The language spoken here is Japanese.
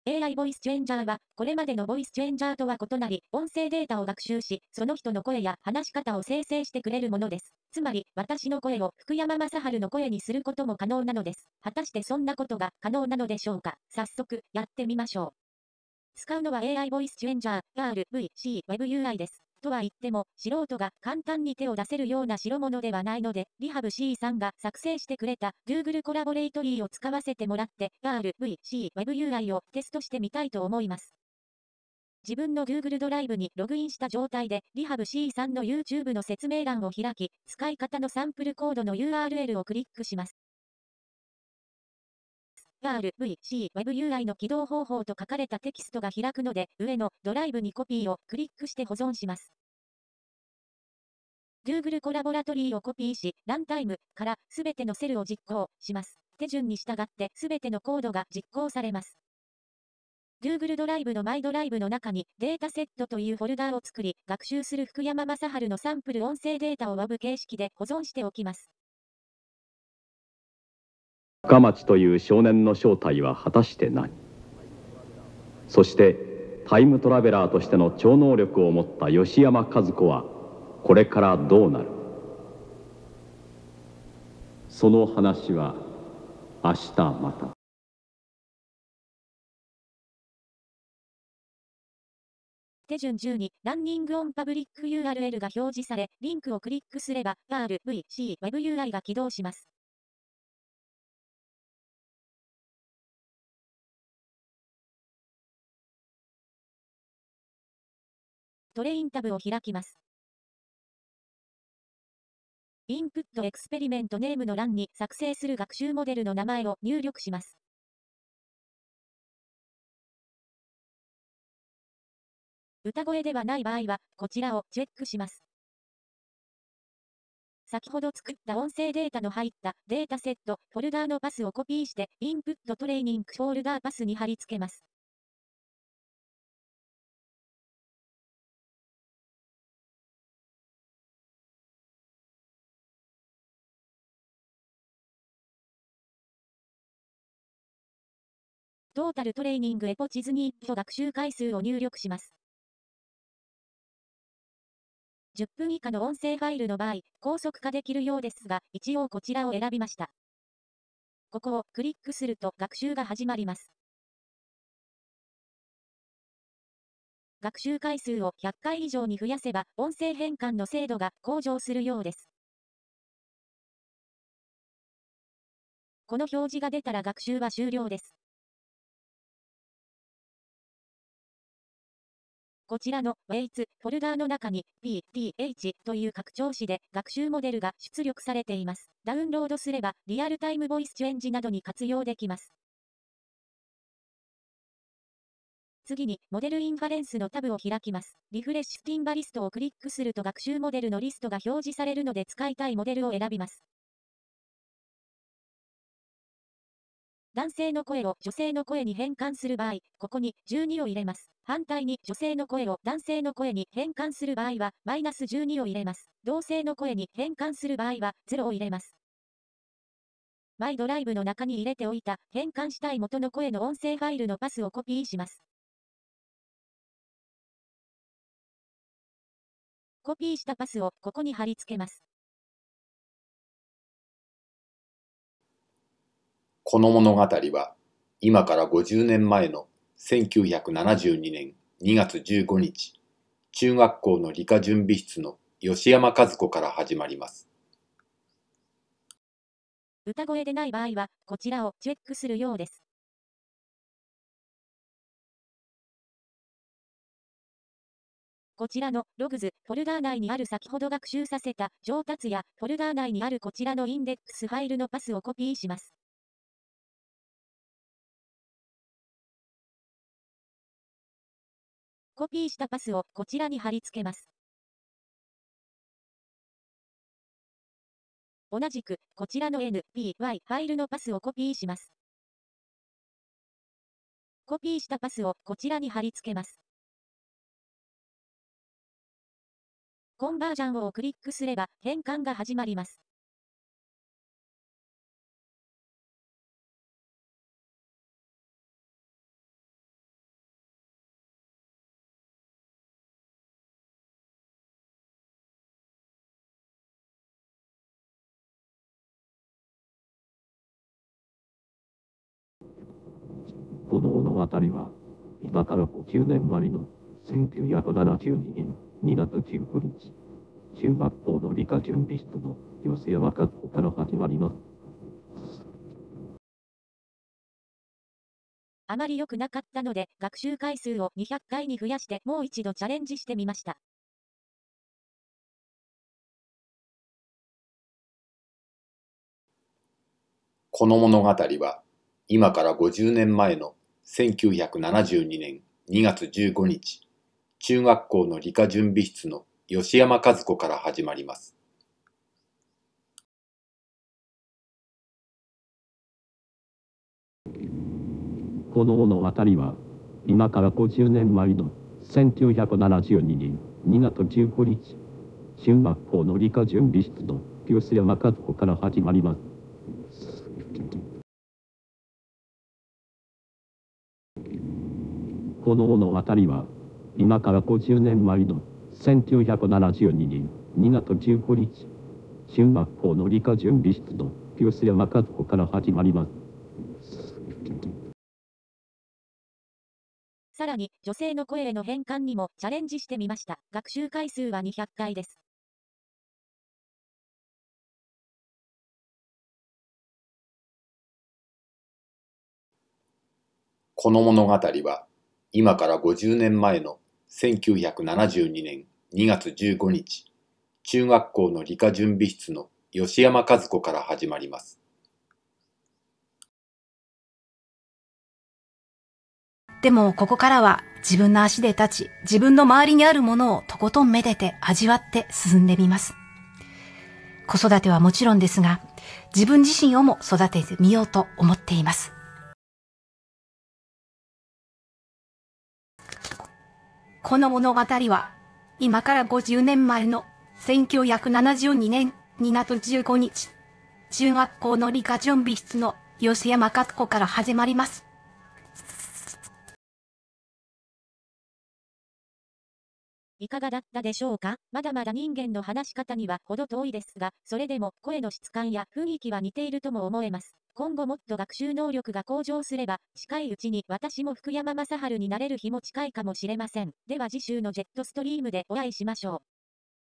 AI ボイスチェンジャーは、これまでのボイスチェンジャーとは異なり、音声データを学習し、その人の声や話し方を生成してくれるものです。つまり、私の声を福山雅治の声にすることも可能なのです。果たしてそんなことが可能なのでしょうか。早速、やってみましょう。使うのは AI ボイスチェンジャー、RVC WebUI です。とは言っても、素人が簡単に手を出せるような代物ではないので、リハブ C さんが作成してくれた Google コラボレイトリーを使わせてもらって、RVC WebUI をテストしてみたいと思います。自分の Google ドライブにログインした状態で、リハブ C さんの YouTube の説明欄を開き、使い方のサンプルコードの URL をクリックします。RVC WebUI の起動方法と書かれたテキストが開くので、上のドライブにコピーをクリックして保存します。Google コラボラトリーをコピーし、ランタイムからすべてのセルを実行します。手順に従ってすべてのコードが実行されます。Google ドライブのマイドライブの中にデータセットというフォルダーを作り、学習する福山雅治のサンプル音声データを WAV 形式で保存しておきます。深町という少年の正体は果たして何？そしてタイムトラベラーとしての超能力を持った吉山和子はこれからどうなる？その話は明日また。手順12、ランニングオンパブリック URL が表示され、リンクをクリックすれば RVC WebUI が起動します。トレインタブを開きます。インプットエクスペリメントネームの欄に作成する学習モデルの名前を入力します。歌声ではない場合は、こちらをチェックします。先ほど作った音声データの入ったデータセット、フォルダーのパスをコピーして、インプットトレーニングフォルダーパスに貼り付けます。トータルトレーニングエポ地図に学習回数を入力します。10分以下の音声ファイルの場合、高速化できるようですが、一応こちらを選びました。ここをクリックすると学習が始まります。学習回数を100回以上に増やせば、音声変換の精度が向上するようです。この表示が出たら学習は終了です。こちらの Weights フォルダーの中に PTH という拡張子で学習モデルが出力されています。ダウンロードすればリアルタイムボイスチェンジなどに活用できます。次に、モデルインファレンスのタブを開きます。リフレッシュティンバリストをクリックすると学習モデルのリストが表示されるので使いたいモデルを選びます。男性の声を女性の声に変換する場合、ここに12を入れます。反対に女性の声を男性の声に変換する場合は、マイナス12を入れます。同性の声に変換する場合は、0を入れます。マイドライブの中に入れておいた、変換したい元の声の音声ファイルのパスをコピーします。コピーしたパスをここに貼り付けます。この物語は、今から50年前の1972年2月15日、中学校の理科準備室の吉山和子から始まります。歌声でない場合は、こちらをチェックするようです。こちらのログズフォルダー内にある先ほど学習させた上達やフォルダー内にあるこちらのインデックスファイルのパスをコピーします。コピーしたパスをこちらに貼り付けます。同じく、こちらの NPY ファイルのパスをコピーします。コピーしたパスをこちらに貼り付けます。コンバージョンをクリックすれば変換が始まります。この物語は、今から50年前の1972年2月19日、中学校の理科準備室の吉山和子から始まります。あまり良くなかったので、学習回数を200回に増やしてもう一度チャレンジしてみました。この物語は、今から50年前の1972年2月15日、中学校の理科準備室の吉山和子から始まります。この物語は、今から50年前の1972年2月15日、中学校の理科準備室の吉山和子から始まります。この物語は、今から50年前の1972年2月15日、中学校の理科準備室の吉山和子から始まります。さらに、女性の声への変換にもチャレンジしてみました。学習回数は200回です。この物語は、今から50年前の1972年2月15日、中学校の理科準備室の吉山和子から始まります。でもここからは自分の足で立ち、自分の周りにあるものをとことんめでて味わって進んでみます。子育てはもちろんですが、自分自身をも育ててみようと思っています。この物語は、今から50年前の1972年2月15日、中学校の理科準備室の吉山和子から始まります。いかがだったでしょうか？まだまだ人間の話し方には程遠いですが、それでも声の質感や雰囲気は似ているとも思えます。今後もっと学習能力が向上すれば、近いうちに私も福山雅治になれる日も近いかもしれません。では次週のジェットストリームでお会いしましょう。